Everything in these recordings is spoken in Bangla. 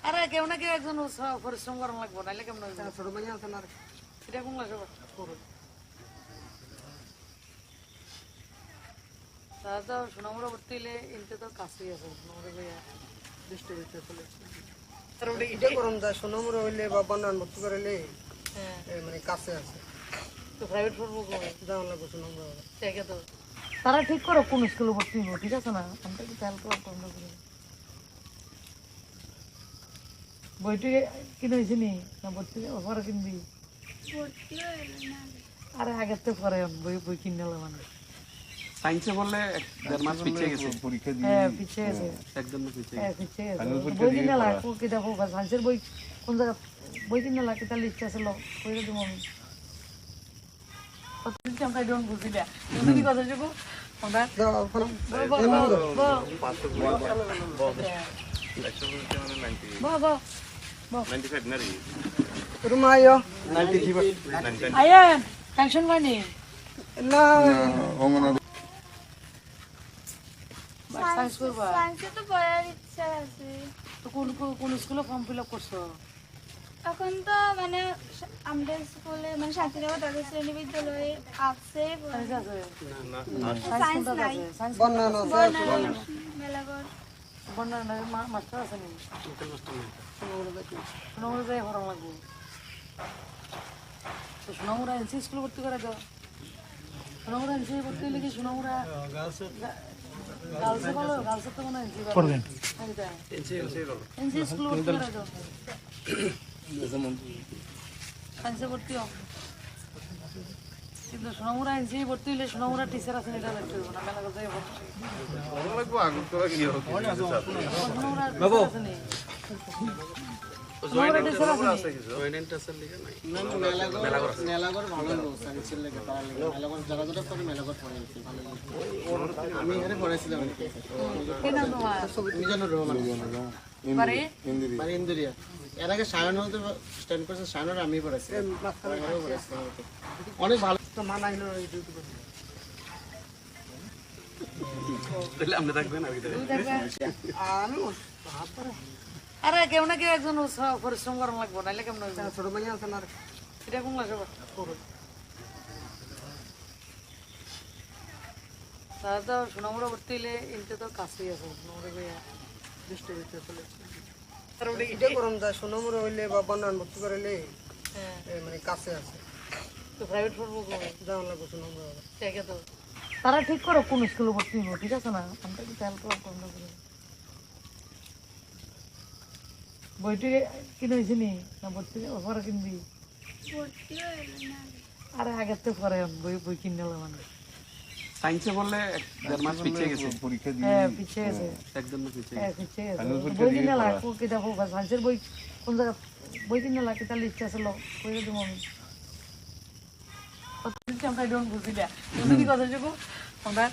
আরে কেউ না কেউ একজন পরিশ্রম করা লাগবো নাইলে কেমন ছোট ভাই আছে না এটা কোন লাগে তাহলে তো সোনামুড়া ভর্তি হইলে ইনতে তো কাছেই আছে সোনামুড়া ভাইয়া দৃষ্টি দিতে চলে এটা করম দা সোনামুড়া হইলে বা বন্যান ভর্তি করলে মানে কাছে আছে তো প্রাইভেট পড়বো যাওয়া লাগবে সোনামুড়া ঠিক আছে। তারা ঠিক করো কোন স্কুলে ভর্তি হবো ঠিক আছে না আমরা কি খেয়াল করলাম বইটি কিনে হয়েছে নি না ভর্তি পরে কিনবি আরে আগের তো পরে বই বই কিনে মানে সায়েন্সে বললে 1.5 মাস পিছিয়ে গেছে পরীক্ষা দিয়ে হ্যাঁ পিছিয়ে গেছে একদম পিছিয়ে পিছিয়ে গেছে বই কিনে লাগবো কি দেখো সায়েন্সের বই কোন জায়গা বই কিনে লাগে তার লিস্ট আছে লো বই দিব আমি কতদিন আমরা ডোন্ট বুঝি না তুমি কথা যোগ আমরা Rumayo. 93. Ayan, tension money. Na. Science করবা? Science তো পড়ার ইচ্ছা আছে। তো কোন স্কুলে ফর্ম ফিল আপ করছো? এখন তো মানে আমাদের স্কুলে মানে শান্তিনগর দ্বাদশ শ্রেণী বিদ্যালয়ে আছে সায়েন্স নাই বন্যানো মেলাগড় বন্যানো মাস্টার আছে নি সোনামুড়া যাই ভরা লাগবো তো সোনামুড়া এনসি স্কুলে ভর্তি করে দাও সোনামুড়া এনসি ভর্তি হলে কি সোনামুড়া গার্লসে ভালো গার্লসে তো মনে হয় এনসি স্কুলে ভর্তি করে দাও সায়েন্সে ভর্তি হোক কিন্তু সোনামুড়া এনসি ভর্তি হলে সোনামুড়া টিচার আছে এটা লাগতে হবে না মেলা কথা এর আগে সায়ন হতে স্ট্যান্ড করছে সায়নের আমি পড়াইছি অনেক ভালো তো মানাইলো আরে কেউ না কেউ একজন পরিশ্রম করা লাগবো নাইলে কেমন ছোট ভাই আছে না এটা কোন লাগে তাহলে তো সোনামুড়া ভর্তি হইলে ইনতে তো কাছেই আছে সোনামুড়া ভাইয়া দৃষ্টি দিতে চলে এটা করম দা সোনামুড়া হইলে বা বন্যান ভর্তি করলে মানে কাছে আছে তো প্রাইভেট পড়বো যাওয়া লাগবে সোনামুড়া ঠিক আছে। তারা ঠিক করো কোন স্কুলে ভর্তি হবো ঠিক আছে না আমরা কি খেয়াল করলাম বইটি কিনে হয়েছে নি না ভর্তি পরে কিনবি আরে আগের তো পরে বই বই কিনে মানে সায়েন্সে বললে 1.5 মাস পিছিয়ে গেছে পরীক্ষা দিয়ে পিছিয়ে গেছে একদম পিছিয়ে পিছিয়ে গেছে বই কিনে লাগবো কি দেখো সায়েন্সের বই কোন জায়গা বই কিনে লাগে তার লিস্ট আছে লো বই দিব আমি কতদিন আমরা ডোন্ট বুঝি না তুমি কথা যোগ আমরা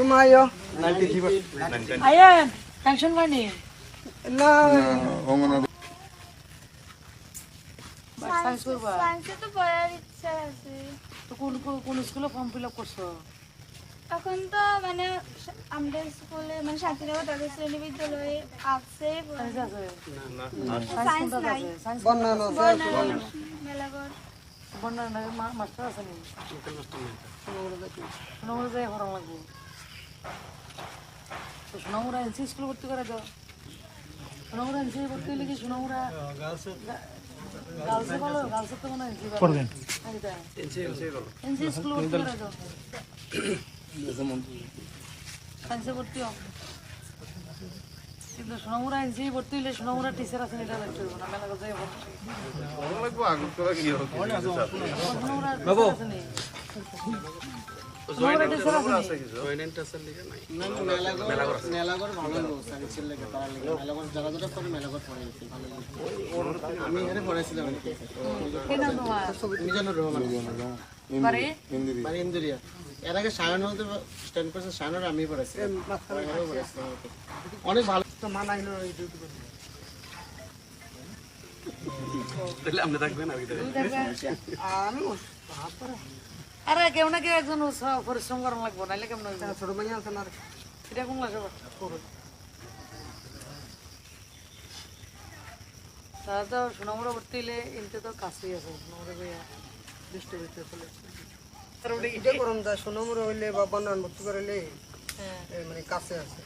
Rumayo. 93. Ayan, tension money. Na. Science করবা? Science তো পড়ার ইচ্ছা আছে। তো কোন স্কুলে ফর্ম ফিল আপ করছো? এখন তো মানে আমাদের স্কুলে মানে শান্তিনগর দ্বাদশ শ্রেণী বিদ্যালয়ে আছে সায়েন্স নাই বন্যানো মেলাগড় বন্যানো মাস্টার আছে নি সোনামুড়া যাই ভরা লাগবো তো সোনামুড়া এনসি স্কুলে ভর্তি করে দাও সোনামুড়া এনসি ভর্তি হলে কি সোনামুড়া গার্লসে ভালো গার্লসে তো মনে হয় এনসি স্কুলে ভর্তি করে দাও সায়েন্সে ভর্তি হোক কিন্তু সোনামুড়া এনসি ভর্তি হলে সোনামুড়া টিচার আছে এটা লাগতে হবে না মেলা কথা মেলাগড় ভালো সায়েন্সের লেগে তারা লেগে মেলাগড় জায়গা দুটো পরে মেলাগড় পড়াইছি ভালো আমি এখানে পড়াইছিলাম মিজানুর রহমান ইন্দুরিয়া এর আগে সায়ন হতে স্ট্যান্ড করছে সায়নের আমি পড়াইছি অনেক ভালো তো মানাইলো তাহলে আপনি থাকবেন আর তুমি থাকবে আমি হাত পরে আরে কেউ না কেউ একজন পরিশ্রম করা লাগবো নাইলে কেমন হইব ছোট ভাই আছে না এটা কোন লাগে করো তারা তো সোনামুড়া ভর্তি হলে ইনতে তো কাছেই আছে সোনামুড়া ভাইয়া দুষ্ট ভিতরে চলে তারপরে এটা করুন দা সোনামুড়া হইলে বা বন্যান ভর্তি করলে হ্যাঁ মানে কাছে আছে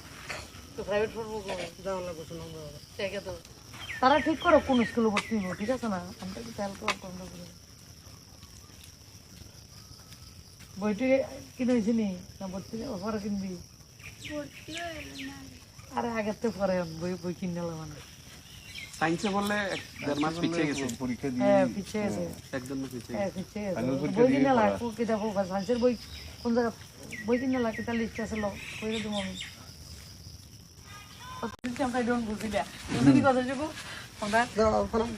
তো প্রাইভেট পড়বো যাওয়া লাগবে সোনামুড়া ঠিক আছে তারা ঠিক করো কোন স্কুলে ভর্তি হবো ঠিক আছে না আমরা কি খেয়াল করো কোনটা করে বইটি কিনে হয়েছি নি না ভর্তি পরে কিনবি ভর্তি হয়ে না আরে আগের থেকে পরে বই বই কিনে নিলাম মানে সায়েন্সে বললে 1.5 মাস পিছিয়ে গেছে হ্যাঁ পিছিয়ে গেছে একদম পিছিয়ে হ্যাঁ পিছিয়ে গেছে বই কিনে লাগ কি দেখো সায়েন্সের বই কোন জায়গা বই কিনে লাগ তার লিস্ট আছে লো কই দেবো আমি কতদিন আমরা ডোন্ট বুঝি না তুমি কি কথা যোগো আমরা যাও ফোন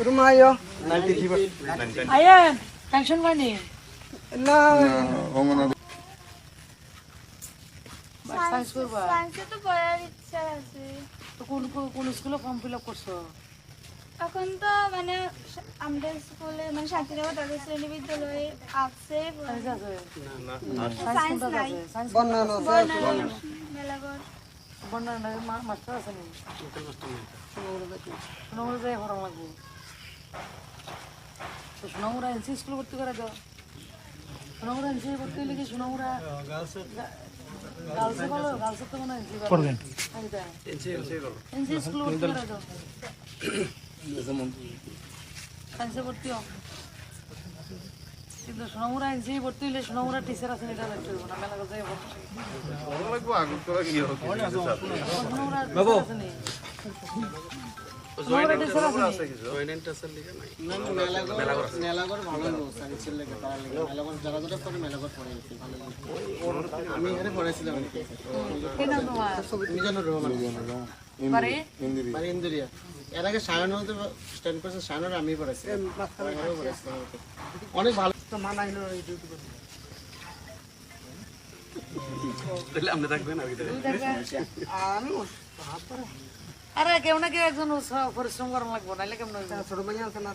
রুম আয়ো আয়ান টেনশন পাইনি না সায়েন্স করবা সায়েন্সে তো পড়ার ইচ্ছা আছে তো কোন কোন স্কুলে ফর্ম ফিল আপ করছো এখন তো মানে আমাদের স্কুলে মানে শান্তিনগর দ্বাদশ শ্রেণী বিদ্যালয়ে আছে সায়েন্স আছে সায়েন্স নাই সায়েন্স বন্যান আছে মেলাগড় বন্যা মাস্টার আছে নি সোনামুড়া যাই ভরা লাগবো তো সোনামুড়া এনসি স্কুল ভর্তি করে দাও সোনামুড়া এনসি ভর্তি হলে কি সোনামুড়া গার্লসে ভালো গার্লসের তো মনে হয় এনসি করবেন এনসি স্কুল ভর্তি করে দাও সায়েন্সে ভর্তি হও কিন্তু সোনামুড়া এনসি ভর্তি হলে সোনামুড়া টিচার আছে এটা দেখতে হবে না মেলা যাই ভর্তি সোনামুড়া টিচার আছে নি মেলাগড় ভালো লোক সায়েন্সের লেগে তারা লেগে মেলাগড় যারা যারা পড়ে মেলাগড় পড়ে গেছে ভালো লোক। আমি এখানে পড়েছিলাম কি নাম তোমার মিজানুর রহমান বাড়ি মানে ইন্দুরিয়া এর আগে সায়নতে স্ট্যান্ড করছে সায়নের আমি পড়েছি অনেক ভালো তো মানাইলো ডিউটি করতে তাহলে আপনি থাকবেন আর তুমি থাকবে আমি হাত পরে আরে কেউ না কেউ একজন পরিশ্রম করা লাগবো নাইলে কেমন হইব ছোট ভাই আছে না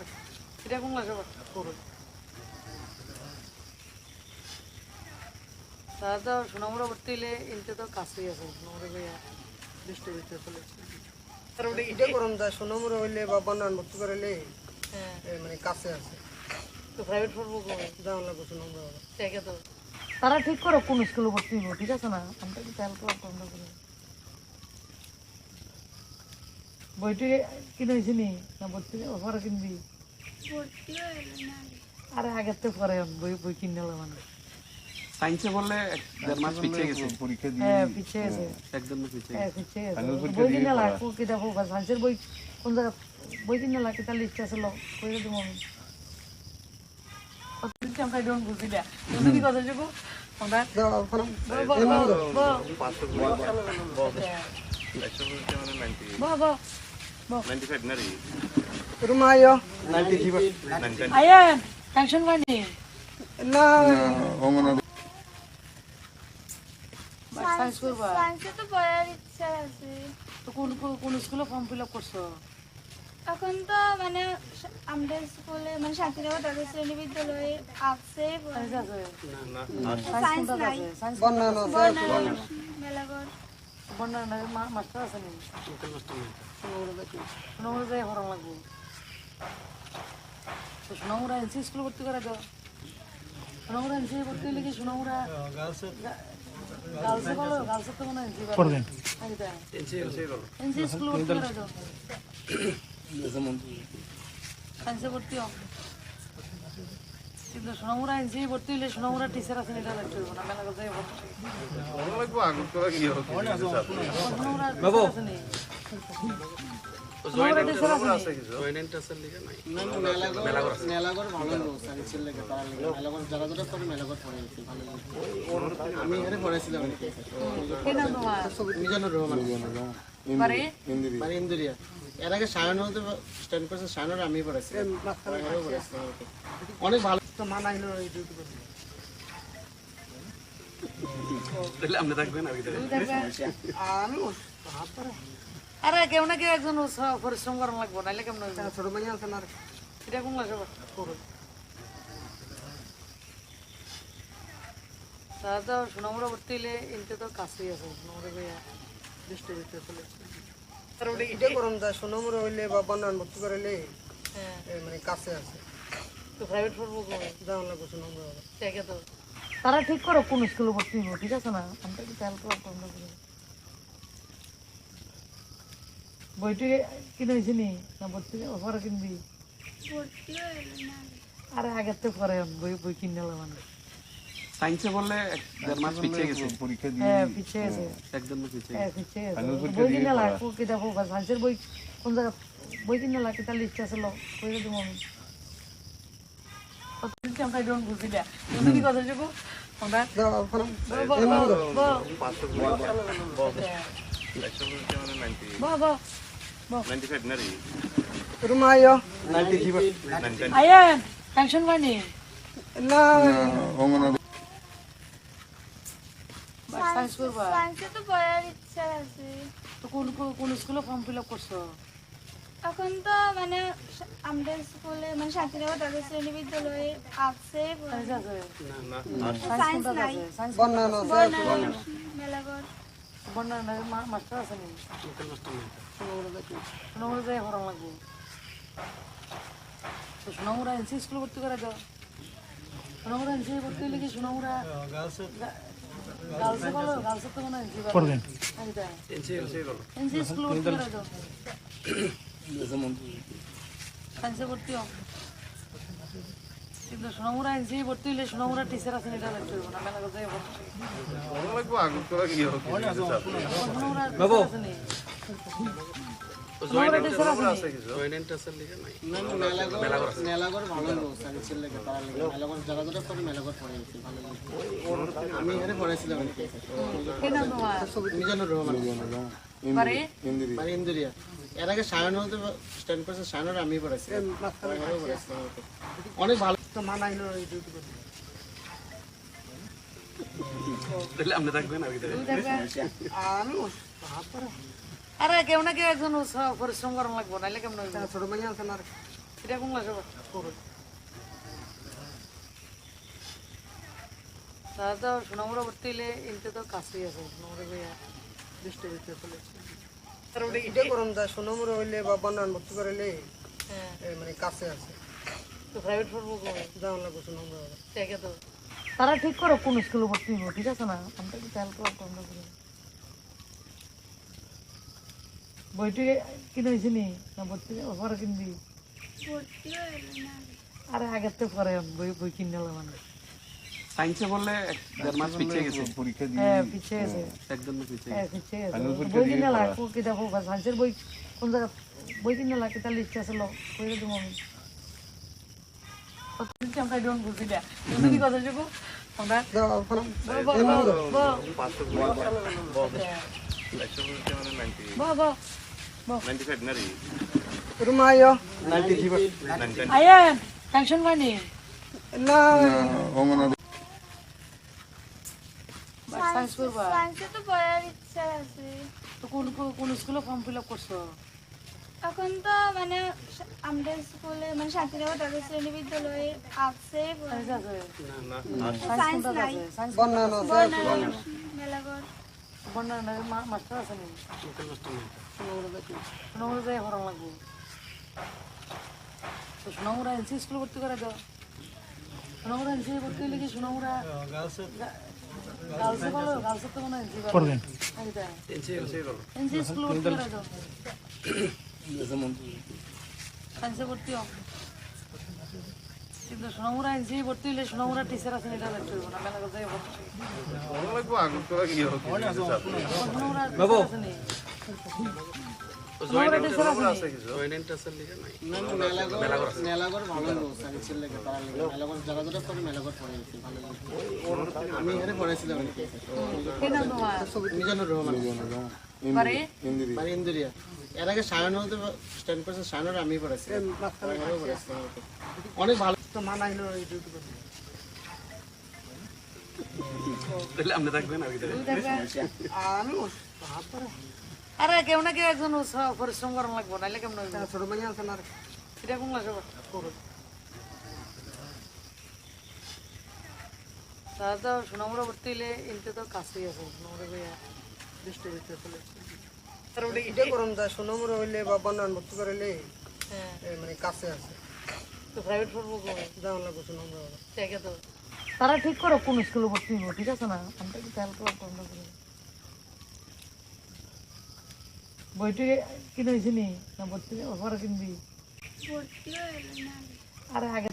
এটা কোন লাগে করো তারা তো সোনামুড়া ভর্তি হলে ইনতে তো কাছেই আছে সোনামুড়া ভাইয়া দুষ্ট ভিতরে চলে তারপরে এটা করুন দা সোনামুড়া হইলে বা বন্যান ভর্তি করলে হ্যাঁ মানে কাছে আছে তো প্রাইভেট পড়বো যাওয়া লাগবে সোনামুড়া ঠিক আছে তারা ঠিক করো কোন স্কুলে ভর্তি হবো ঠিক আছে না আমরা কি খেয়াল করো কোনটা করে বইটি কিনে হয়েছি নি না ভর্তি পরে কিনবি ভর্তি হয়ে না আরে আগের থেকে পরে বই বই কিনে নিলাম মানে সায়েন্সে বললে 1.5 মাস পিছিয়ে গেছে হ্যাঁ পিছিয়ে গেছে একদম পিছিয়ে হ্যাঁ পিছিয়ে গেছে বই কিনে লাগ কি দেখো সায়েন্সের বই কোন জায়গা বই কিনে লাগ তার লিস্ট আছে লো কই দেবো আমি কতদিন আমরা ডোন্ট বুঝি না তুমি কি কথা যোগো আমরা যাও ফোন রুম আয়ো আয়ান টেনশন পাইনি না সায়েন্স করবা সায়েন্সে তো পড়ার ইচ্ছা আছে তো কোন স্কুলে ফর্ম ফিল আপ করছো এখন তো মানে আমাদের স্কুলে মানে শান্তিনগর দ্বাদশ শ্রেণী বিদ্যালয়ে আছে সায়েন্স আছে সায়েন্স নাই সায়েন্স বন্যান আছে মেলাগড় বন্যা মাস্টার আছে নি সোনামুড়া যাই ভরা লাগবো তো সোনামুড়া এনসি স্কুল ভর্তি করে দাও সোনামুড়া এনসি ভর্তি হলে কি সোনামুড়া গার্লসে ভালো গার্লসের তো মনে হয় এনসি করবেন এনসি স্কুল ভর্তি করে দাও সায়েন্সে ভর্তি হও কিন্তু সোনামুড়া এনসি ভর্তি হলে সোনামুড়া টিচার আছে এটা দেখতে হবে না মেলা যাই ভর্তি সোনামুড়া টিচার আছে নি সোনামুড়া টিচার আছে নি মেলাগড় ভালো লোক সায়েন্সের লেগে তারা লেগে মেলাগড় যারা যারা পড়ে মেলাগড় পড়ে গেছে ভালো লোক। আমি এখানে পড়েছিলাম কি নাম তোমার মিজানুর রহমান বাড়ি মানে ইন্দুরিয়া এর আগে সায়নতে স্ট্যান্ড করছে সায়নের আমি পড়েছি অনেক ভালো তো মানাইলো ডিউটি করতে তাহলে আপনি থাকবেন আর কি তুমি দেখবে আমি হাত পারে আরে কেউ না কেউ একজন পরিশ্রম করা লাগবো নাইলে কেমন হইব ছোট ভাই আছে না এটা কোন লাগে করো তারা তো সোনামুড়া ভর্তি হলে ইনতে তো কাছেই আছে সোনামুড়া ভাইয়া বৃষ্টির ভিতরে চলে তারপরে এটা করুন দা সোনামুড়া হইলে বা বন্যান ভর্তি করাইলে হ্যাঁ মানে কাছে আছে তো প্রাইভেট পড়বো কবে যাওয়ার লাগবে সোনামুড়া দেখে তো তারা ঠিক করো কোন স্কুলে ভর্তি হবো ঠিক আছে না আমরা কি খেয়াল করবো বইটি কিনে হয়েছে নি না ভর্তি পরে কিনবি ভর্তি হয়ে না আরে আগের থেকে পরে বই বই কিনে নেবো মানে সায়েন্সে বললে 1.5 মাস পিছিয়ে গেছে হ্যাঁ পিছিয়ে গেছে একজন মাস পিছিয়ে হ্যাঁ পিছিয়ে গেছে বই কিনে লাগবো কিতাব সায়েন্সের বই কোন জায়গা বই কিনে লাগে তার লিস্ট আছে বই দিব আমি আমরা ডোন্ট বুঝি না তুমি কি কথা যাবো আমরা রুমাইয়া আয়ান টেনশন পাইনি না সায়েন্স করবা সায়েন্সে তো পড়ার ইচ্ছা আছে। তো কোন স্কুলে ফর্ম ফিল আপ করছো এখন তো মানে আমাদের স্কুলে মানে শান্তিনগর দ্বাদশ শ্রেণী বিদ্যালয়ে আছে সায়েন্স আছে সায়েন্স নাই সায়েন্স বন্যান আছে মেলাঘর বন্যা মাস্টার আছে নি সোনামুড়া যাই হরাম লাগবো তো সোনামুড়া এনসি স্কুলে ভর্তি করে দাও সোনামুড়া এনসি ভর্তি হলে কি সোনামুড়া গার্লসে ভালো গার্লসে তো মনে হয় এনসি করবেন এনসি স্কুলে ভর্তি করে দাও সায়েন্সে ভর্তি হও কিন্তু সোনামুড়া এনসি ভর্তি হলে সোনামুড়া টিচার আছেন এটা দেখতে হবে না মেলা কোথায় ভর্তি সোনামুড়া টিচার আছে নি সোনামুড়া টিচার আছে নি জয়েন্ট আছে লিখে নাই মেলাঘর ভালো লোক সায়েন্সের লেগে তারা লেগে মেলাঘর যারা যারা পড়ে মেলাঘর পড়ে গেছি ভালো লাগে। আমি এখানে পড়েছিলাম কেন তোমার মিজানুর রহমান বাড়ি মানে ইন্দুরিয়া এর আগে সায়ন হতে স্ট্যান্ড করছে সায়নের আমি পড়েছি অনেক ভালো তো মানাইলো ডিউটি করতে তাহলে আপনি থাকবেন আর কি তুমি দেখবে আমি হাত পারে আরে কেউ না কেউ একজন পরিশ্রম করা লাগবো নাইলে কেমন হইব ছোট ভাই আছে না এটা কোন লাগে করো তারা তো সোনামুড়া ভর্তি হলে ইনতে তো কাছেই আছে সোনামুড়া ভাইয়া বৃষ্টির ভিতরে চলে তারপরে এটা করুন দা সোনামুড়া হইলে বা বন্যান ভর্তি করাইলে হ্যাঁ মানে কাছে আছে তো প্রাইভেট পড়বো কবে যাওয়ার লাগবে সোনামুড়া দেখে তো তারা ঠিক করো কোন স্কুলে ভর্তি হবো ঠিক আছে না আমরা কি খেয়াল করবো বইটি কিনে হয়েছে নি না ভর্তি পরে কিনবি ভর্তি হয়ে না আরে আগের থেকে পরে বই বই কিনে নেবো মানে সায়েন্সে বললে 1.5 মাস পিছিয়ে গেছে হ্যাঁ পিছিয়ে গেছে একজন মাস পিছিয়ে হ্যাঁ পিছিয়ে গেছে বই কিনে লাগবো কিতাব সায়েন্সের বই কোন জায়গা বই কিনে লাগে তার লিস্ট আছে বই দিব আমি আমরা ডোন্ট বুঝি না তুমি কি কথা যাবো আমরা রুমাইয়া আয়ান টেনশন পাইনি না সায়েন্স করবা সায়েন্সে তো পড়ার ইচ্ছা আছে। তো কোন স্কুলে ফর্ম ফিল আপ করছো এখন তো মানে আমাদের স্কুলে মানে শান্তিনগর দ্বাদশ শ্রেণী বিদ্যালয়ে আছে সায়েন্স আছে সায়েন্স নাই সায়েন্স বন্যান আছে মেলাঘর বন্যা মাস্টার আছে নি সোনামুড়া যাই হরাম লাগবো তো সোনামুড়া এনসি স্কুলে ভর্তি করে দাও সোনামুড়া এনসি ভর্তি হলে কি সোনামুড়া গার্লসে ভালো গার্লসে তো মনে হয় এনসি করবেন এনসি স্কুলে ভর্তি করে দাও সায়েন্সে ভর্তি হও কিন্তু সোনামুড়া এনসি ভর্তি হলে সোনামুড়া টিচার আছেন এটা দেখতে হবে না মেলা কোথায় ভর্তি সোনামুড়া টিচার আছে নি জয়েন্ট আছে লিখে নাই মেলাঘর ভালো লোক সায়েন্সের লেগে তারা লেগে মেলাঘর যারা যারা পড়ে মেলাঘর পড়ে গেছি ভালো লাগে। আমি এখানে পড়েছিলাম কেন তোমার মিজানুর রহমান বাড়ি মানে ইন্দুরিয়া এর আগে সায়ন হতে স্ট্যান্ড করছে সায়নের আমি পড়েছি অনেক ভালো তো মানাইলো ডিউটি করতে তাহলে আপনি থাকবেন আর কি তুমি থাকবে। আমি হাত ধরে আরে কেউ না কেউ একজন পরিশ্রম করা লাগবো নাইলে কেমন হইব? ছোট ভাই আছে না এটা কোন ক্লাসে পড়ো? তারা তো সোনামুড়া ভর্তি হইলে ইনতে তো কাছেই আছে, সোনামুড়া ভাইয়া দৃষ্টি ভিতরে চলে তার ওটা এটা করুন দা সোনামুড়া হইলে বা বান্নান ভর্তি করাইলে হ্যাঁ মানে কাছে আছে তো প্রাইভেট পড়বো কবে? যেমন লাগবে সোনামুড়া দেখে তো তারা ঠিক করো কোন স্কুলে ভর্তি হইব, ঠিক আছে না? আমরা কি খেয়াল করবো আমরা করে। বইটি কিনে হয়েছি নি না ভর্তি পরে কিনবি? ভর্তি হয়ে গেল না আরে আগে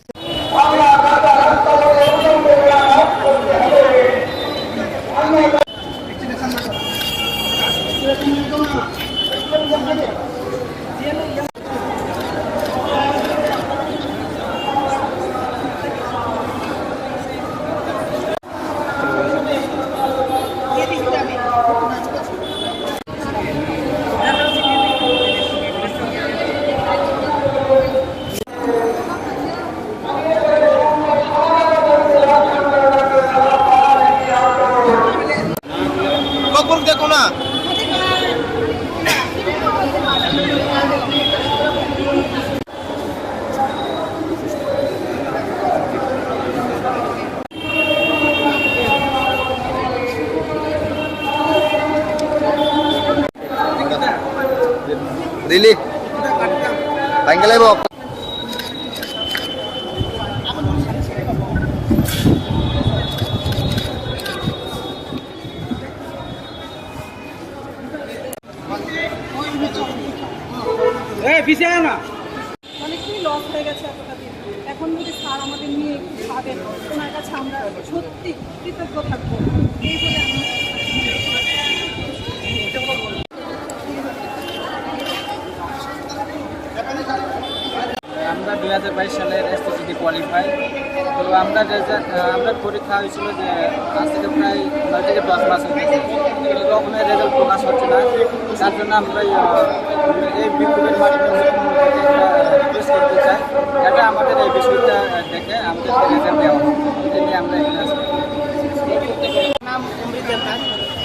দেখো না দিলি ভাঙ্গে লাইব অনেকটাই লস হয়ে গেছে এতটা দিন। এখন যদি স্যার আমাদের নিয়ে একটু ভাবেন, ওনার কাছে আমরা সত্যি কৃতজ্ঞ থাকবো এই বলে আমি আমরা 2022 সালের এসএসসি কোয়ালিফাই। তো আমরা পরীক্ষা হয়েছিল যে আজ থেকে প্রায় 9 থেকে 10 মাস হয়েছে, কিন্তু তখন রেজাল্ট প্রকাশ হচ্ছে না। তার জন্য আমরা এই বিক্ষোভের মাধ্যমে রিকোয়েস্ট করতে চাই যাতে আমাদের এই বিষয়টা দেখে আমাদের রেজাল্ট দেওয়া হয়। এটা নিয়ে আমরা এখানে আসি। নাম অমৃত দাস।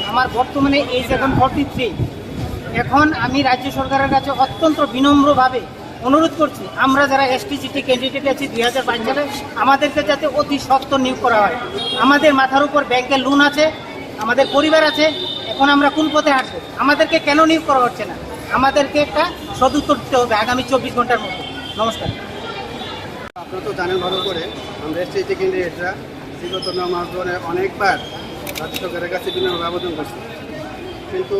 আমার বর্তমানে এজ এখন 43। এখন আমি রাজ্য সরকারের কাছে অত্যন্ত বিনম্রভাবে অনুরোধ করছি, আমরা যারা এসটিজিটি ক্যান্ডিডেট আছি 2022 সালে, আমাদেরকে যাতে অতি শক্ত নিয়োগ করা হয়। আমাদের মাথার উপর ব্যাংকের লোন আছে, আমাদের পরিবার আছে, এখন আমরা কোন পথে হাঁটবো? আমাদেরকে কেন নিয়োগ করা হচ্ছে না? আমাদেরকে একটা সদুত্তর দিতে হবে আগামী 24 ঘন্টার মধ্যে। নমস্কার। আপনারা তো জানেন ভালো করে, আমরা এসটিজি ক্যান্ডিডেটরা বিগত 9 মাস ধরে অনেকবার রাজ্য সরকারের কাছে বিনামূল্যে আবেদন করছি, কিন্তু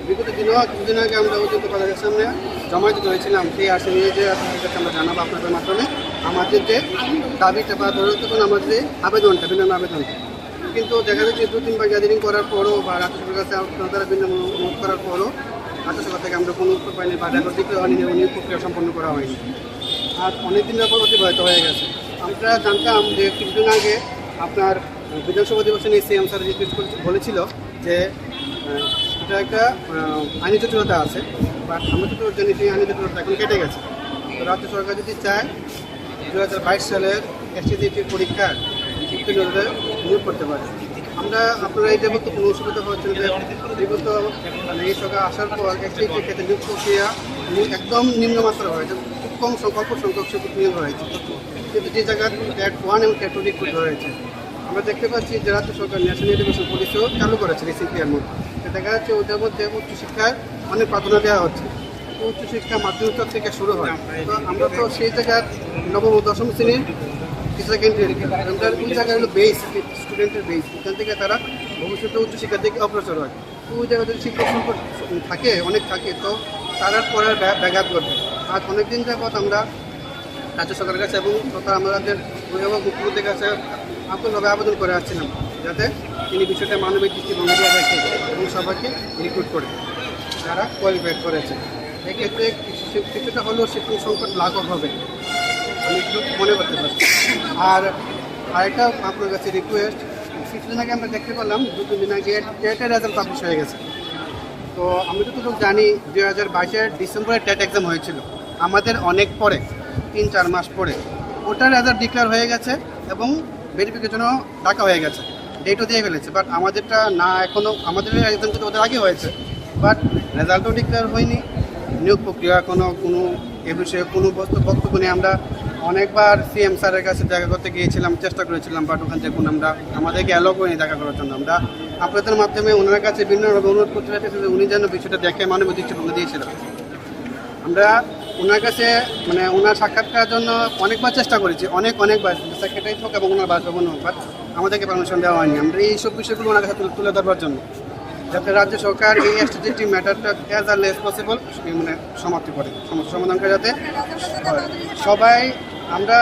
বিগত কিছুদিন আগে আমরা অতিরিক্ত কলেজের সামনে জমা দিতে হয়েছিলাম। সেই আসে নিয়ে যে আপনাদের কাছে আমরা জানাবো আপনাদের মাধ্যমে আমাদের যে দাবিটা বা ধরে তখন আমাদের যে আবেদনটা বিনামূল্য আবেদনটা, কিন্তু দেখা যাচ্ছে 2-3 বার গ্যাদারিং করার পরও বা রাজ্য সরকারের কাছে আপনারা বিনামূল্যে অনুরোধ করার পরও রাজ্য সরকার থেকে আমরা কোনো উত্তর পাইনি বা রেকর্ড দিতে হয়নি, নিয়োগ প্রক্রিয়া সম্পন্ন করা হয়নি। আর অনেক দিনের পর অতিবাহিত হয়ে গেছে। আমরা জানতাম যে কিছুদিন আগে আপনার বিধানসভা অধিবেশনে সিএম স্যার রিকোয়েস্ট বলেছিল যে এটা একটা আইনি জটিলতা আছে, বাট আমরা তো জানি সেই আইনি জটিলতা এখন কেটে গেছে। তো রাজ্য সরকার যদি চায় 2022 সালের এসটিজিটির পরীক্ষার উত্তীর্ণদের নিয়োগ করতে পারে। আমরা আপনারা এই যাবত কোনো অসুবিধা হচ্ছে যে বিগত এই সরকার আসার পর এসটিজিটির ক্ষেত্রে নিয়োগ প্রক্রিয়া একদম নিম্নমাত্রা হয়েছে, খুব কম সংখ্যক সুযোগ নিয়োগ হয়েছে, কিন্তু যে জায়গায় ট্যাট 1 এবং ট্যাট 2 রিক্রুট হয়েছে। আমরা দেখতে পাচ্ছি যে রাজ্য সরকার ন্যাশনাল এডুকেশন পলিসিও চালু করেছে রিসেন্ট ইয়ার মধ্যে। দেখা যাচ্ছে ওদের মধ্যে উচ্চশিক্ষায় অনেক প্রাধান্য দেওয়া হচ্ছে। উচ্চশিক্ষা মাধ্যমিক স্তর থেকে শুরু হয়, তো আমরা তো সেই জায়গার নবম ও দশম শ্রেণীর সেকেন্ডারি আমরা ওই জায়গায় হলো বেস, স্টুডেন্টের বেস, ওখান থেকে তারা ভবিষ্যতে উচ্চশিক্ষার দিকে অগ্রসর হয়। তো ওই জায়গায় যদি শিক্ষক সংকট থাকে, অনেক থাকে, তো তারা পড়ার ব্যাঘাত ঘটবে। আজ অনেকদিন যাবৎ আমরা রাজ্য সরকারের কাছে এবং তথা আমাদের অভিভাবক মুখ্যমন্ত্রীর কাছে আকুলভাবে আবেদন করে আসছিলাম যাতে তিনি বিষয়টা মানবিক দৃষ্টিভঙ্গি দিয়ে দেখে এবং সবাইকে রিক্রুট করে যারা কোয়ালিফাইড করেছে। এক্ষেত্রে কিছুটা হলেও শিক্ষক সংকট লাঘব হবে, আমি একটু মনে করতে পারছি। আর আরেকটা আপনার কাছে রিকোয়েস্ট, কিছুদিন আগে আমরা দেখতে পেলাম 2-3 দিন আগে টেটের রেজাল্ট পাবলিশ হয়ে গেছে। তো আমি যতটুকু জানি 2022 ডিসেম্বরে টেট এক্সাম হয়েছিল, আমাদের অনেক পরে 3-4 মাস পরে ওটার রেজাল্ট ডিক্লেয়ার হয়ে গেছে এবং ভেরিফিকেশনও ডাকা হয়ে গেছে। ডেটও দিয়ে ফেলেছে, বাট আমাদেরটা না, এখনও আমাদের একদম তো ওদের আগে হয়েছে, বাট রেজাল্টও ডিক্লেয়ার হয়নি। নিয়োগ প্রক্রিয়া কোনো এ বিষয়ে কোনো বক্তব্য নেই। আমরা অনেকবার সিএম স্যারের কাছে দেখা করতে গিয়েছিলাম, চেষ্টা করেছিলাম, বাট ওখান থেকে আমাদেরকে অ্যালাউ করেনি দেখা করার জন্য। আমরা আপনাদের মাধ্যমে ওনার কাছে বিভিন্ন রকম অনুরোধ করতে চাইতেছি যে উনি যেন বিষয়টা দেখে মানবিক দৃষ্টিভঙ্গি দিয়েছিলাম। আমরা ওনার কাছে ওনার সাক্ষাৎকার জন্য অনেকবার চেষ্টা করেছি, অনেকবার সেক্রেটারি হোক এবং ওনার বাসভবন হোক, বাট আমাদেরকে পারমিশন দেওয়া হয়নি। আমরা এইসব বিষয়গুলো ওনার কাছে তুলে ধরবার জন্য, যাতে রাজ্য সরকার এই এসটিজিটি ম্যাটারটা অ্যাজ আর্লি অ্যাজ পসিবল সমাপ্তি করে, সমস্যা সমাধান করে, যাতে সবাই আমরা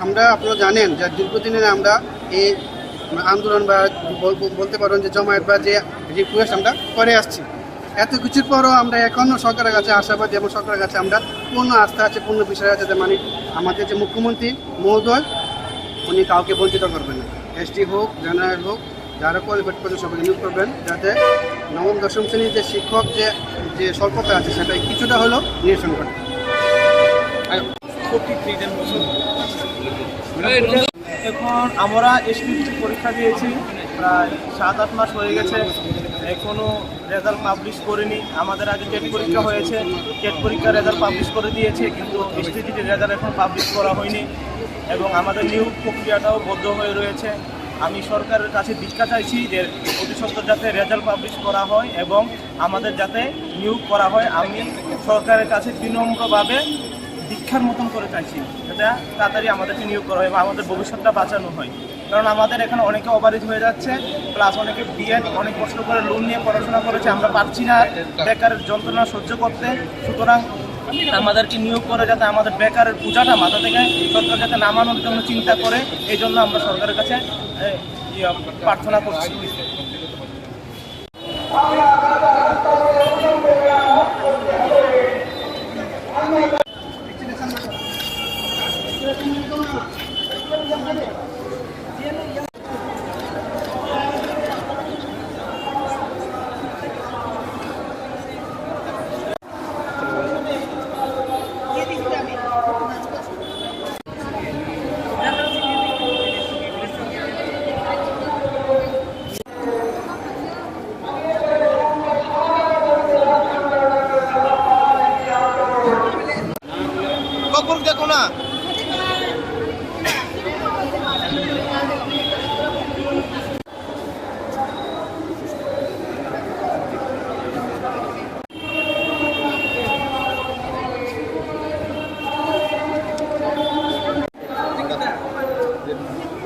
আমরা আপনারা জানেন যে দীর্ঘদিনের আমরা এই আন্দোলন বা বলতে পারেন যে জমায়েত বা যে রিকোয়েস্ট আমরা করে আসছি। এত কিছুর পরও আমরা এখনও সরকারের কাছে আশাবাদী এবং সরকারের কাছে আমরা পূর্ণ আস্থা আছে, পূর্ণ বিষয় আছে যে আমাদের যে মুখ্যমন্ত্রী মহোদয় উনি কাউকে বঞ্চিত করবেন না। এসটি হোক, জেনারেল হোক, যারা কোয়ালিফাইড করে সবাই নিয়োগ করবেন, যাতে নবম দশম শ্রেণীর যে শিক্ষক যে স্বল্পতা আছে সেটা কিছুটা হলেও নিরসন করে। এখন আমরা এসপিএসসি পরীক্ষা দিয়েছি, প্রায় 7-8 মাস হয়ে গেছে, এখনও রেজাল্ট পাবলিশ করিনি। আমাদের আগে টেট পরীক্ষা হয়েছে, টেট পরীক্ষার রেজাল্ট পাবলিশ করে দিয়েছে, কিন্তু এসটিজিটির রেজাল্ট এখন পাবলিশ করা হয়নি এবং আমাদের নিয়োগ প্রক্রিয়াটাও বদ্ধ হয়ে রয়েছে। আমি সরকারের কাছে ভিক্ষা চাইছি যে অতি সত্বর যাতে রেজাল্ট পাবলিশ করা হয় এবং আমাদের যাতে নিয়োগ করা হয়। আমি সরকারের কাছে বিনম্রভাবে দীক্ষার মতন করে চাইছি এটা তাড়াতাড়ি আমাদেরকে নিয়োগ করা হয় এবং আমাদের ভবিষ্যৎটা বাঁচানো হয়। কারণ আমাদের এখানে অনেকে ওভারেজ হয়ে যাচ্ছে, প্লাস অনেকে বিএড অনেক কষ্ট করে লোন নিয়ে পড়াশোনা করেছে, আমরা পারছি না বেকারের যন্ত্রণা সহ্য করতে। সুতরাং আমাদেরকে নিয়োগ করে যাতে আমাদের বেকারের পূজাটা মাথা থেকে সরকার যাতে নামানোর জন্য চিন্তা করে, এই জন্য আমরা সরকারের কাছে প্রার্থনা করছি। দেখো না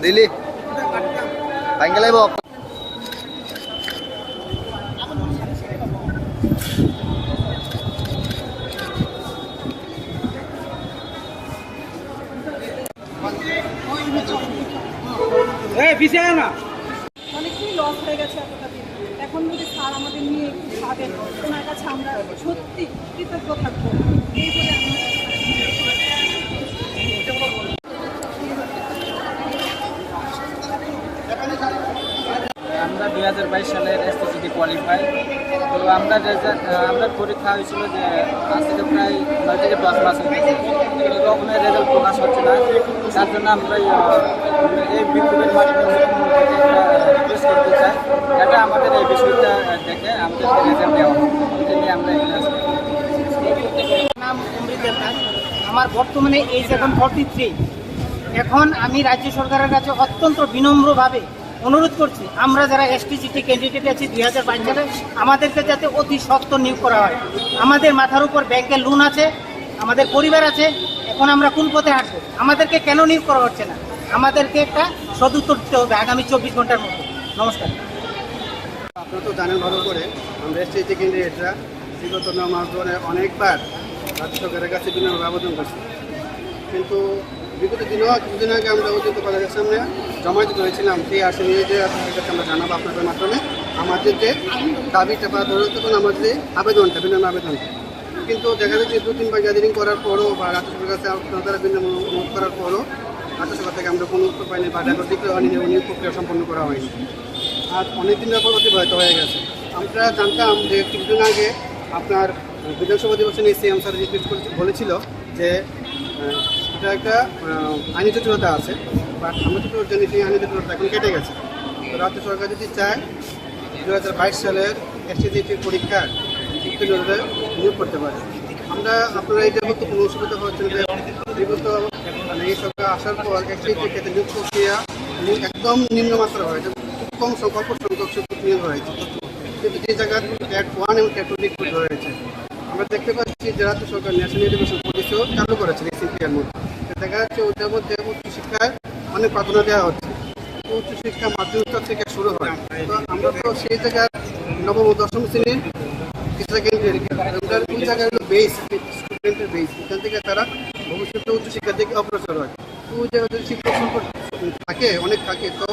দিলি ভাঙ্গে লাইব অনেকটাই লস হয়ে গেছে এতটা দিন। এখন যদি স্যার আমাদের নিয়ে একটু ভাবেন, ওনার কাছে আমরা সত্যি কৃতজ্ঞ থাকবো। এই বলে আমরা 2022 সালের এসটিজিটি কোয়ালিফাই। তো আমরা পরীক্ষা হয়েছিল যে আজ থেকে প্রায় 9 থেকে 10 মাস হয়েছে, কিন্তু কখনো রেজাল্ট প্রকাশ হচ্ছে না। তার জন্য আমরা এই বিক্ষোভের মাধ্যমে রিকোয়েস্ট করতে চাই যাতে আমাদের এই বিষয়টা দেখে আমাদেরকে রেজাল্ট দেওয়া হয়। নিয়ে আমরা নাম অমৃত দেবনাথ, আমার বর্তমানে এজ এখন 43। এখন আমি রাজ্য সরকারের কাছে অত্যন্ত বিনম্রভাবে অনুরোধ করছি, আমরা যারা এসটিজিটি ক্যান্ডিডেট আছি 2022 সালে, আমাদেরকে যাতে অতি সত্বর নিয়োগ করা হয়। আমাদের মাথার উপর ব্যাংকের লোন আছে, আমাদের পরিবার আছে, এখন আমরা কোন পথে হাঁটবো? আমাদেরকে কেন নিয়োগ করা হচ্ছে না? আমাদেরকে একটা সদুত্তর দিতে হবে আগামী 24 ঘন্টার মধ্যে। নমস্কার। আপনারা তো জানেন ভালো করে, আমরা এসটিজিটি ক্যান্ডিডেটরা বিগত 9 মাস ধরে অনেকবার রাজ্য সরকারের কাছে বিভিন্ন আবেদন করছি, কিন্তু বিগত কিছুদিন আগে আমরা অতিরিক্ত কলেজের সামনে জমায়েত করেছিলাম। সেই আসে নিয়ে যে আপনাদের কাছে আমরা জানাবো আপনাদের মাধ্যমে আমাদের যে দাবিটা বা ধরে তখন আমাদের যে আবেদনটা, বিভিন্ন আবেদনটা, কিন্তু দেখা যাচ্ছে 2-3বার গ্যাদারিং করার পরও বা রাজ্য সরকারের কাছে আপনারা বিভিন্ন অনুরোধ করার পরও রাজ্য সরকার থেকে আমরা কোনো উত্তর পাইনি বা রেকর্ড দিতে হয়নি, নিয়োগ প্রক্রিয়া সম্পন্ন করা হয়নি। আর অনেকদিন পর অতিবাহিত হয়ে গেছে। আমরা জানতাম যে কিছুদিন আগে আপনার বিধানসভা নির্বাচনে সিএম স্যার রিকোয়েস্ট বলেছিল যে এটা একটা আইনি জটিলতা আছে, বাট আমরা তো জানি সেই আইনি জটিলতা এখন কেটে গেছে। রাজ্য সরকার যদি চায় 2022 সালের এসটিজিটি পরীক্ষার উত্তীর্ণদের নিয়োগ করতে পারে। আমরা আপনারা এই যাবত কোনো অসুবিধা হচ্ছে যে বিগত মানে এই সরকার আসার পর এসটিজিটি ক্ষেত্রে নিয়োগ প্রক্রিয়া একদম নিম্নমাত্রা হয়েছে, খুব কম সংখ্যক সুযোগ নিয়োগ হয়েছে, কিন্তু যে জায়গায় ক্যাট 1 এবং ক্যাট 2 রিক্রুট হয়েছে। আমরা দেখতে পাচ্ছি যে রাজ্য সরকার ন্যাশনাল এডুকেশন পলিসিও চালু করেছে রিসেন্টলির মধ্যে। দেখা যাচ্ছে ওদের মধ্যে উচ্চশিক্ষায় অনেক প্রাধান্য দেওয়া হচ্ছে। উচ্চশিক্ষা মাধ্যমিক স্তর থেকে শুরু হয়, তো আমরা তো সেই জায়গায় নবম ও দশম শ্রেণীর ওই জায়গায় হলো বেস, স্টুডেন্টের বেস, এখান থেকে তারা ভবিষ্যতে উচ্চশিক্ষার দিকে অগ্রসর হয়। তো ওই জায়গায় যদি শিক্ষক সংকট অনেক থাকে, তো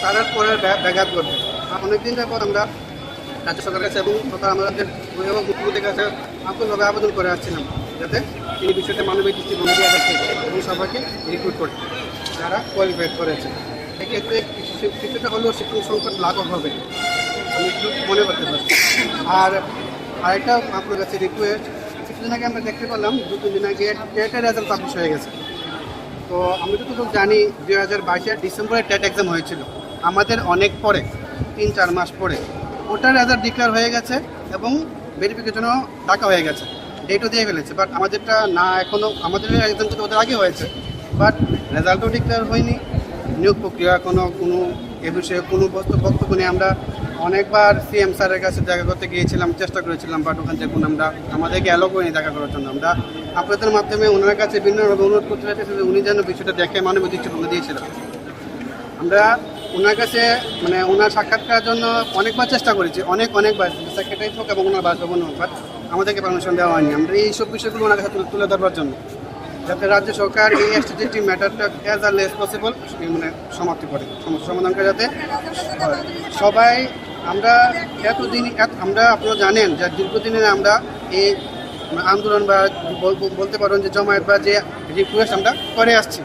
তারা পড়ার ব্যাঘাত ঘটবে। অনেকদিন যাবত আমরা রাজ্য সরকারের কাছে এবং আমাদের মুখ্যমন্ত্রীর কাছে আকুলভাবে আবেদন করে আসছিলাম যাতে তিনি বিষয়টা মানবিক দৃষ্টিভঙ্গি এবং সবাইকে রিক্রুট করতে যারা কোয়ালিফাইড করেছে। এক্ষেত্রে কিছুটা হলেও শিক্ষক সংকট লাঘব হবে আমি একটু মনে করতে পারছি। আর আরেকটা আপনার কাছে রিকোয়েস্ট, কিছুদিন আগে আমরা দেখতে পেলাম 2-3 দিন আগে টেটের রেজাল্ট পাবলিশ হয়ে গেছে। তো আমি যতটুকু জানি 2022 ডিসেম্বরে টেট এক্সাম হয়েছিল, আমাদের অনেক পরে 3-4 মাস পরে ওটার রেজাল্ট ডিক্লেয়ার হয়ে গেছে এবং ভেরিফিকেশনও ডাকা হয়ে গেছে, ডেটও দিয়ে ফেলেছে। বাট আমাদেরটা না, এখনও আমাদের এক্সাম তো ওদের আগে হয়েছে, বাট রেজাল্টও ডিক্লেয়ার হয়নি, নিয়োগ প্রক্রিয়া কোনো এ বিষয়ে কোনো বক্তব্য নেই। আমরা অনেকবার সিএম স্যারের কাছে দেখা করতে গিয়েছিলাম, চেষ্টা করেছিলাম, বাট ওখান থেকে আমাদেরকে অ্যালো করেনি দেখা করার জন্য। আমরা আপনাদের মাধ্যমে ওনার কাছে বিভিন্নভাবে অনুরোধ করতে চাইছি যে উনি যেন বিষয়টা দেখে মানবিক দৃষ্টিভঙ্গি দিয়েছিলেন। আমরা ওনার কাছে মানে ওনার সাক্ষাৎকারের জন্য অনেকবার চেষ্টা করেছি, অনেকবার সেক্রেটারি হোক এবং ওনার বাসভবন হোক, বাট আমাদেরকে পারমিশন দেওয়া হয়নি। আমরা এইসব বিষয়গুলো ওনার কাছে তুলে ধরবার জন্য যাতে রাজ্য সরকার এই এসটিজিটি ম্যাটারটা অ্যাজ আর্লি অ্যাজ পসিবল মানে সমাপ্তি করে, সমাধান করে যাতে সবাই আমরা আমরা আপনারা জানেন যে দীর্ঘদিনের আমরা এই আন্দোলন বা বলতে পারেন যে জমায়েত বা যে রিকোয়েস্ট আমরা করে আসছি।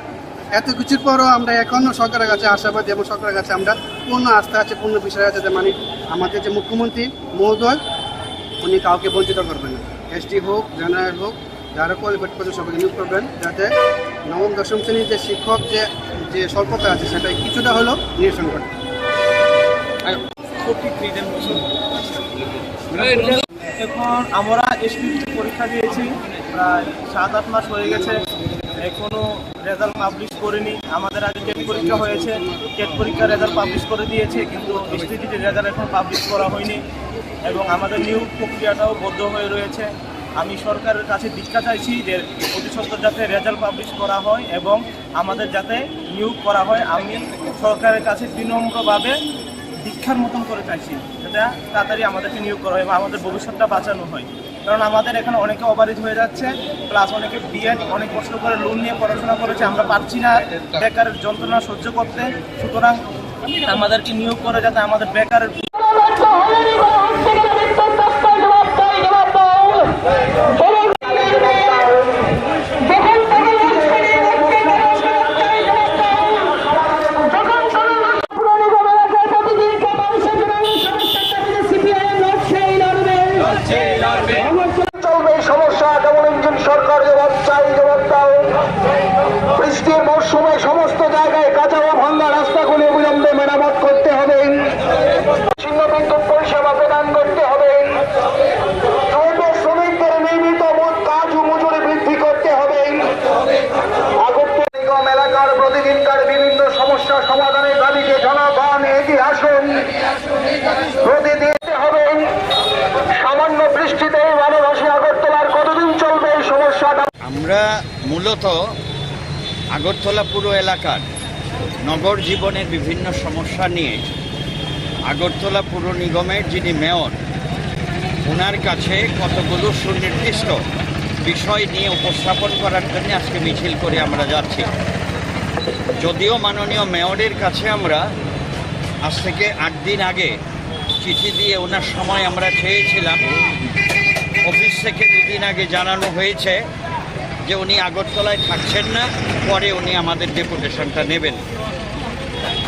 এত কিছুর পরও আমরা এখনও সরকারের কাছে আশাবাদী এবং সরকারের কাছে আমরা পূর্ণ আস্থা আছে, পূর্ণ বিষয় আছে যে মানে আমাদের যে মুখ্যমন্ত্রী মহোদয় উনি কাউকে বঞ্চিত করবেন না, এসটি হোক জেনারেল হোক, যারা কোয়ালিফাইড করছে সবাইকে নিয়োগ করবেন যাতে নবম দশম শ্রেণীর যে শিক্ষক যে স্বল্পতা আছে সেটা কিছুটা হলেও নিরসন করে। এখন আমরা এসটিজিটি পরীক্ষা দিয়েছি, প্রায় 7-8 মাস হয়ে গেছে, এখনও রেজাল্ট পাবলিশ করিনি। আমাদের আগে টেট পরীক্ষা হয়েছে, টেট পরীক্ষার রেজাল্ট পাবলিশ করে দিয়েছে, কিন্তু এসটিজিটির রেজাল্ট এখন পাবলিশ করা হয়নি এবং আমাদের নিয়োগ প্রক্রিয়াটাও বদ্ধ হয়ে রয়েছে। আমি সরকারের কাছে দীক্ষা চাইছি যে অতি সত্বর যাতে রেজাল্ট পাবলিশ করা হয় এবং আমাদের যাতে নিয়োগ করা হয়। আমি সরকারের কাছে বিনম্রভাবে দীক্ষার মতন করে চাইছি যাতে তাড়াতাড়ি আমাদেরকে নিয়োগ করা হয় এবং আমাদের ভবিষ্যৎটা বাঁচানো হয়। কারণ আমাদের এখানে অনেকে ওভারেজ হয়ে যাচ্ছে, প্লাস অনেকে বিএড অনেক কষ্ট করে লোন নিয়ে পড়াশোনা করেছে, আমরা পারছি না বেকারের যন্ত্রণা সহ্য করতে। সুতরাং আমাদেরকে নিয়োগ করে যাতে আমাদের বেকারের সমস্যা যেমন একজন সরকার জবাব চাই, জবাব দাও। বৃষ্টির মৌসুমে সমস্ত জায়গায় কাঁচা ও ভাঙ্গা রাস্তাগুলি অবিলম্বে মেরামত করতে হবে, ছিন্ন বিদ্যুৎ পরিষেবা প্রদান করতে হবে, শ্রমিকদের নিয়মিত কাজ ও মজুরি বৃদ্ধি করতে হবে। আগরতলা নিগম এলাকার প্রতিদিনকার বিভিন্ন সমস্যা সমাধানের দাবিতে জনগণ এগিয়ে আসুন, প্রতিদিন হবে। সামান্য বৃষ্টিতে ভালোবাসী আগরতলার কতদিন চলবে এই সমস্যাটা? আমরা মূলত আগরতলা পুরো এলাকার নগর জীবনের বিভিন্ন সমস্যা নিয়ে আগরতলা পুর নিগমের যিনি মেয়র ওনার কাছে কতগুলো সুনির্দিষ্ট বিষয় নিয়ে উপস্থাপন করার জন্য আজকে মিছিল করে আমরা যাচ্ছি। যদিও মাননীয় মেয়রের কাছে আমরা আজ থেকে 8 দিন আগে চিঠি দিয়ে ওনার সময় আমরা চেয়েছিলাম, অফিস থেকে 2 দিন আগে জানানো হয়েছে যে উনি আগরতলায় থাকছেন না, পরে উনি আমাদের ডেপুটেশনটা নেবেন।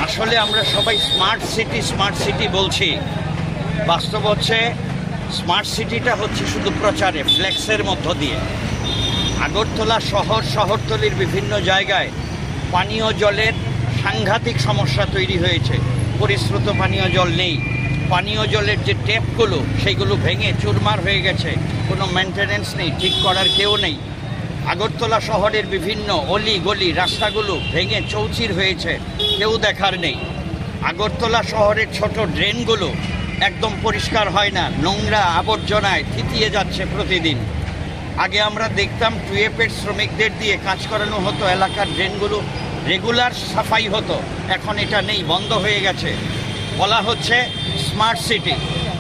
আসলে আমরা সবাই স্মার্ট সিটি বলছি, বাস্তব হচ্ছে স্মার্ট সিটিটা হচ্ছে শুধু প্রচারে ফ্লেক্সের মধ্য দিয়ে। আগরতলা শহরতলির বিভিন্ন জায়গায় পানীয় জলের সাংঘাতিক সমস্যা তৈরি হয়েছে, পরিশ্রুত পানীয় জল নেই। পানীয় জলের যে ট্যাপগুলো সেইগুলো ভেঙে চুরমার হয়ে গেছে, কোনো মেনটেনেন্স নেই, ঠিক করার কেউ নেই। আগরতলা শহরের বিভিন্ন অলি গলি রাস্তাগুলো ভেঙে চৌচির হয়েছে, কেউ দেখার নেই। আগরতলা শহরের ছোট ড্রেনগুলো একদম পরিষ্কার হয় না, নোংরা আবর্জনায় থিতিয়ে যাচ্ছে প্রতিদিন। আগে আমরা দেখতাম টুয়েপের শ্রমিকদের দিয়ে কাজ করানো হতো, এলাকার ড্রেনগুলো রেগুলার সাফাই হতো, এখন এটা নেই, বন্ধ হয়ে গেছে। বলা হচ্ছে স্মার্ট সিটি।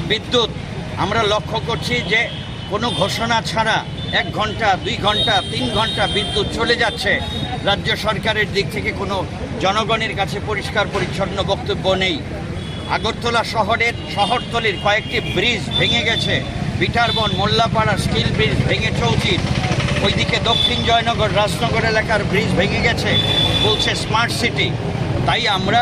বিদ্যুৎ আমরা লক্ষ্য করছি যে কোনো ঘোষণা ছাড়া 1 ঘন্টা 2 ঘন্টা 3 ঘন্টা বিদ্যুৎ চলে যাচ্ছে। রাজ্য সরকারের দিক থেকে কোনো জনগণের কাছে পরিষ্কার পরিচ্ছন্ন বক্তব্য নেই। আগরতলা শহরতলির কয়েকটি ব্রিজ ভেঙে গেছে, বিটারবন মোল্লাপাড়া স্টিল ব্রিজ ভেঙে চৌচির, ওইদিকে দক্ষিণ জয়নগর রাজনগর এলাকার ব্রিজ ভেঙে গেছে, বলছে স্মার্ট সিটি। তাই আমরা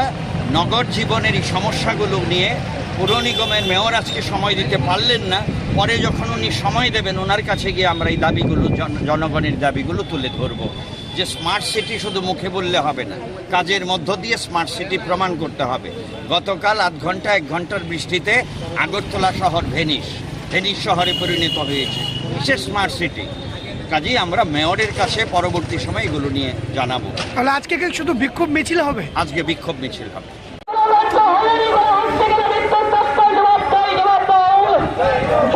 নগর জীবনের এই সমস্যাগুলো নিয়ে পুর নিগমের মেয়র আজকে সময় দিতে পারলেন না, পরে যখন উনি সময় দেবেন ওনার কাছে গিয়ে আমরা এই দাবিগুলো জনগণের দাবিগুলো তুলে ধরব। যে স্মার্ট সিটি শুধু মুখে বললে হবে না, কাজের মধ্য দিয়ে স্মার্ট সিটি প্রমাণ করতে হবে। গতকাল 1 ঘন্টার বৃষ্টিতে আগরতলা শহর ভেনিস শহরে পরিণত হয়েছে, সে স্মার্ট সিটি। কাজেই আমরা মেয়রের কাছে পরবর্তী সময় এগুলো নিয়ে জানাবো। তাহলে আজকে কি শুধু বিক্ষোভ মিছিল হবে? আজকে বিক্ষোভ মিছিল হবে।